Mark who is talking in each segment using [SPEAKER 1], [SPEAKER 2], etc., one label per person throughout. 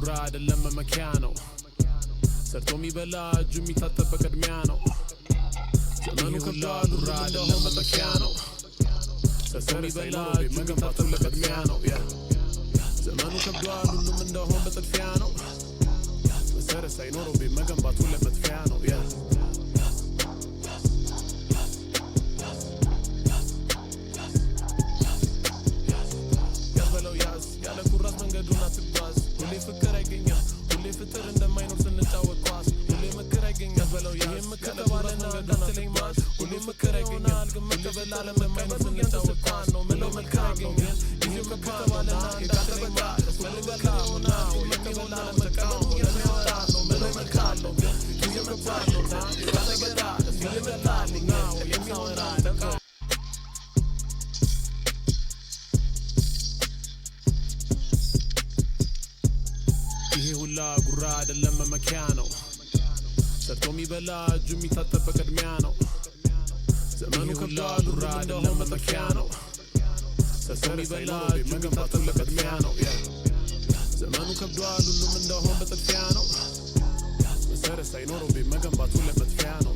[SPEAKER 1] ጉራ አይደለም መመኪያ ነው ሰርቶ የሚበላ እጁ የሚታጠብ በቅድሚያ ነው ዘመኑ ከባድ ጉራ አይደለም መመኪያ ነው ሰርቶ የሚበላ እጁ የሚታጠብ በቅድሚያ ነው ዘመኑ ከባድ ሁሉም እንደሆነ በጥድፊያ ነው መሰረት ሳይኖረው ቤት መገንባት ሁሌ መጥፊያ ነው ያዝበለው ያዝ ያለ ኩራት መንገዱን አትጓዝ ሁሌ ፍቅር አይገኝም ሁሌ ፍቅር እንደማይኖር ስንጫወት ኳስ ሁሌ ምክር አይገኝም ያዝበለው ያዝ ምክር ተባለና እንዳትለኝ ማስ ሁሌ ምክር አይገኛል ግን መቀበል አለም እንደማይኖር ስንጫወት ኳስ ነው ምለው መልካም አይገኝም ጊዜው ምክር ተባለና እንዳትለኝ ማስ መልበካው ነው መቀበል አለም መቃወም የሚያወራ ነው ምለው መልካም ነው ግን ጊዜው ከባድ ነው ያተገዳ ስለመላል ነው የሚያወራ ነው ይሄ ሁላ ጉራ አይደለም መመኪያ ነው ሰርቶ የሚበላ እጁ የሚታጠብ በቅድሚያ ነው ዘመኑ ከባድ ጉራ አይደለም መመኪያ ነው ሰርቶ የሚበላ እጁ የሚታጠብ በቅድሚያ ነው ዘመኑ ከብዷል ሁሉም እንደሆነ በጥድፊያ ነው መሰረት ሳይኖረው ቤት መገንባት ሁሌ መጥፊያ ነው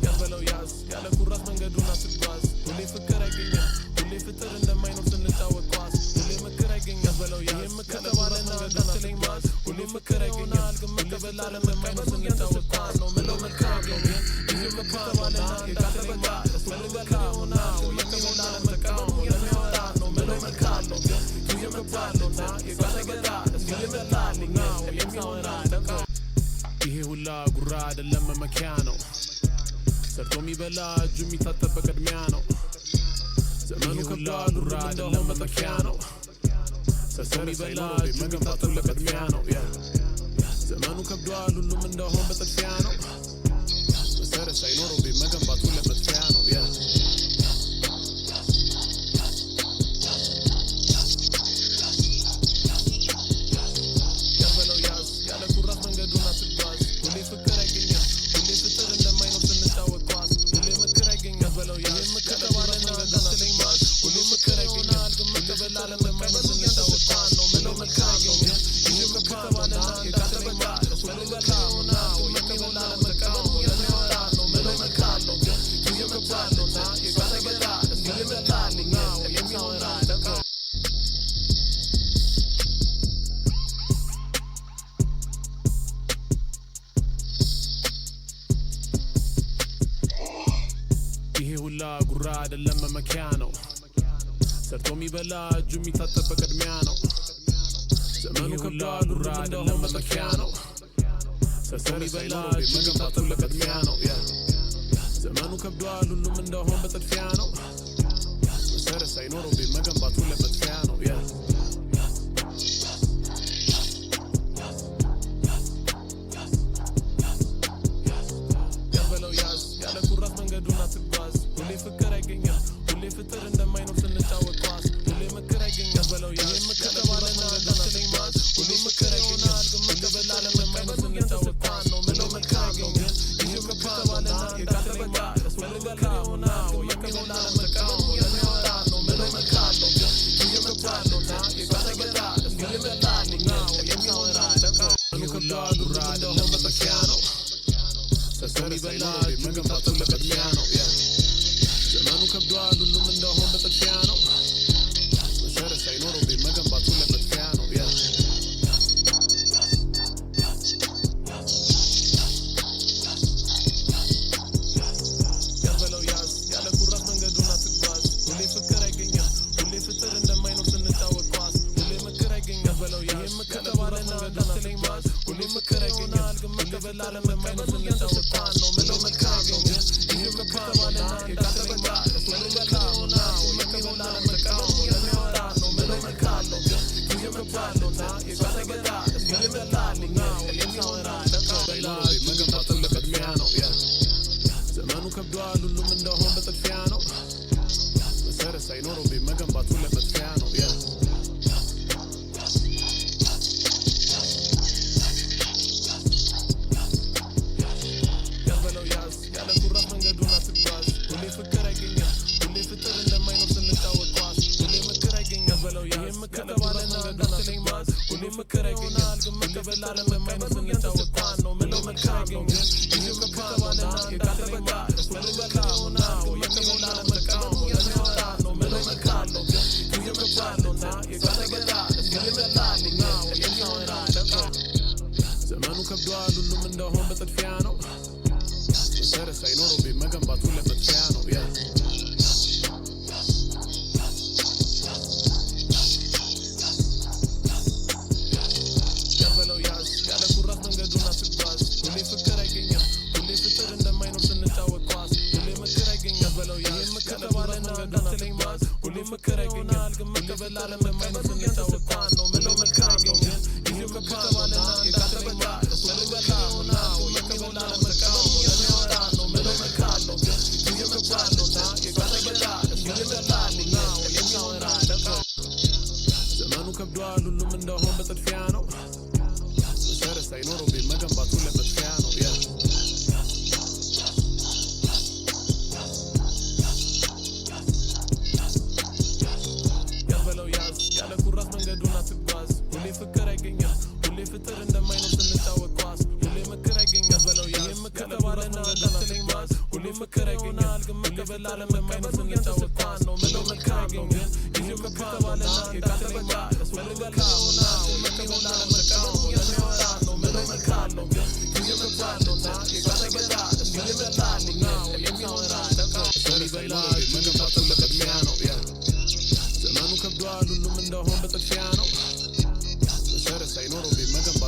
[SPEAKER 1] ያዝበለው ያዝ ያለ ኩራት መንገዱን አትጓዝ ሁሌ ፍቅር አይገኝም ሁሌ ፍቅር እንደማይኖር ስንጫወት ኳስ ሁሌ ምክር አይገኝም ያዝበለው ያዝ ምክር ተባለና እንዳትለኝ ማስ ሁሌ ምክር አይገኛል ግን መቀበል አለም እንደማይኖር ስንጫወት ኳስ ነው ምለው መልካም አይገኝም ጊዜው ምክር ተባለና እንዳትለኝ ማስ መልበካው ነው መቀበል አለም መቃወም የሚያወራ ነው ምለው መልካም ነው ግን ጊዜው ከባድ ነውና የጋተገዳ ስለመላል ነው የሚያወራ ነው ይሄ ሁላ ጉራ አይደለም መመኪያ ነው ሰርቶ የሚበላ እጁ የሚታጠብ በቅድሚያ ነው ዘመኑ ከባድ ጉራ አይደለም መመኪያ ነው ሰርቶ የሚበላ እጁ የሚታጠብ በቅድሚያ ነው ዘመኑ ከብዷል ሁሉም እንደሆነ በጥድፊያ ነው መሰረት ሳይኖረው ቤት መገንባት ሁሌ መጥፊያ ነው ያዝበለው ያዝ ያለ ኩራት መንገዱን አትጓዝ ሁሌ ፍቅር አይገኝም ሁሌ ፍቅር እንደማይኖር ስንጫወት ኳስ ሁሌ ምክር አይገኝም ያዝበለው ያዝ ምክር ተባለና እንዳትለኝ ማስ ሁሌ ምክር አይገኛል ግን መቀበል አለም እንደማይኖር ስንጫወት ኳስ ነው ምለው መልካም አይገኝም ጊዜው ምክር ተባለና እንዳትለኝ ማስ መልበካው ነው መቀበል አለም መቃወም የሚያወራ ነው ምለው መልካም ነው ግን ጊዜው ከባድ ነውና የጋተገዳ ስለመላል ነው የሚያወራ ነው ይሄ ሁላ ጉራ አይደለም መመኪያ ነው ሰርቶ የሚበላ እጁ የሚታጠብ በቅድሚያ ነው ዘመኑ ከባድ ጉራ አይደለም መመኪያ ነው ሰርቶ የሚበላ እጁ የሚታጠብ በቅድሚያ ነው ዘመኑ ከብዷል ሁሉም እንደሆነ በጥድፊያ ነው መሰረት ሳይኖረው ቤት መገንባት ሁሌ መጥፊያ ነው ያዝበለው ያዝ ያለ ኩራት መንገዱን አትጓዝ ሁሌ ፍቅር አይገኝም ሁሌ ፍቅር እንደማይኖር ስንጫወት ኳስ ሁሌ ምክር አይገኝም ያዝበለው ያዝ ምክር ተባለና እንዳትለኝ ማስ ሁሌ ምክር አይገኛል ግን መቀበል አለም እንደማይኖር ስንጫወት ኳስ ነው ምለው መልካም አይገኝም ጊዜው ከባድ ተባለና እንዳትለኝ ማስ መልበካው ነው መቀበል አለም መቃወም የሚያወራ ነው ምለው መልካም ነው ግን ጊዜው ከባድ ነውና የጋተገዳ ስለመላል ነው የሚያወራ ነው ዘመኑ ከባድ ጉራ አይደለም መመኪያ ነው ሰርቶ የሚበላ እጁ የሚታጠብ በቅድሚያ ነው ዘመኑ ከብዷል ሁሉም እንደሆነ በጥድፊያ ነው መሰረት ሳይኖረው ቤት መገንባት ሁሌ መጥፊያ ነው ያዝበለው ያዝ ያለ ኩራት መንገዱን አትጓዝ ሁሌ ፍቅር አይገኝም ሁሌ ፍቅር እንደማይኖር ስንጫወት ኳስ ሁሌ ምክር አይገኝም ያዝበለው ያዝ ምክር ተባለና እንዳትለኝ ማስ ሁሌ ምክር አይገኛል ግን መቀበል አለም እንደማይኖር ስንጫወት ኳስ ነው ምለው መልካም አይገኝም ጊዜው ከባድ ተባለና እንዳትለኝ ማስ መልበካው ነው መቀበል አለም መቃወም የሚያወራ ነው ምለው መልካም ነው ግን ጊዜው ከባድ ነውና የጋተገዳ ስለመላል ነው የሚያወራ ነው መገንባት ሁሌ በቅድሚያ ነው ዘመኑ ከብዷል ሁሉም እንደሆነ በጥድፊያ ነው መሰረት ሳይኖረው ቤት መገንባት ሁሌ መጥፊያ ነው ሁሌም ምክር ያገኛል ግን መቀበል አለመቀበል ስንጫወት ኳስ ነው ምለው መልካም ነው ግን ጊዜው ከተባለና የቃተበቃ ሁሉ መልካም ነው የመቀበል አለመቀበል የሚያወራ ነው ምለው መልካም ነው ግን ጊዜው ከተባለና የቃተበቃ ሁሉ መልካም ነው የሚያወራ ዘመኑ ከብዷል ሁሉም እንደሆን በጥድፊያ ነው መሰረት ሳይኖረው ቤት መገንባት ሁሌ በጥድፊያ ነው ያበለው ያዝ ያለ ኩራት መንገዱን አትጓዝ ሁሌ ፍቅር አይገኛም ሁሌ ፍቅር እንደማይኖር ስንጫወት ኳስ ሁሌ ምክር አይገኛም በለው ያዝ ከተባለና እንዳትለኝ ማዝ ሁሌ ምክር አይገኛል ግን መቀበል አለመቀበል ስንጫወት ኳስ ነው ምለው መልካም ነው ግን ጊዜው ከተባለና እንዳትለኝ ማዝ ሁሌ መልካም ነው መቀበል አለመቀበል የሚያወራ ነው ምለው መልካም ነው ግን ጊዜው ከተባለና የቃተበቃ ሁሉ መልካም ነው የሚያወራ ዘመኑ ከብዷል ሁሉም እንደሆን በጥድፊያ ነው መሰረት ሳይኖረው ቤት መገንባት ሁሌ በጥድፊያ ነው ያበለው ያዝ ያለ ኩራት መንገዱን አትጓዝ ሁሌ ፍቅር አይገኛም ሁሌ ፍቅር እንደማይኖር ስንጫወት ኳስ ሁሌ ምክር አይገኛም በለው ያዝ ከተባለና እንዳትለኝ ማዝ ሁሌ ምክር አይገኛል ግን መቀበል አለመቀበል ስንጫወት ኳስ ነው ምለው መልካም ነው ግን ጊዜው ከተባለና የቃተበቃ ሁሉ መልካም ነው መቀበል አለመቀበል የሚያወራ ነው ምለው መልካም ነው ግን ጊዜው ከተባለና የቃተበቃ ሁሉ መልካም ነው የሚያወራ በላ መገንባት ሁሌ በጥድፊያ ነው ዘመኑ ከብዷል ሁሉም እንደሆን በጥድፊያ ነው መሰረት ሳይኖረው ቤት መገንባት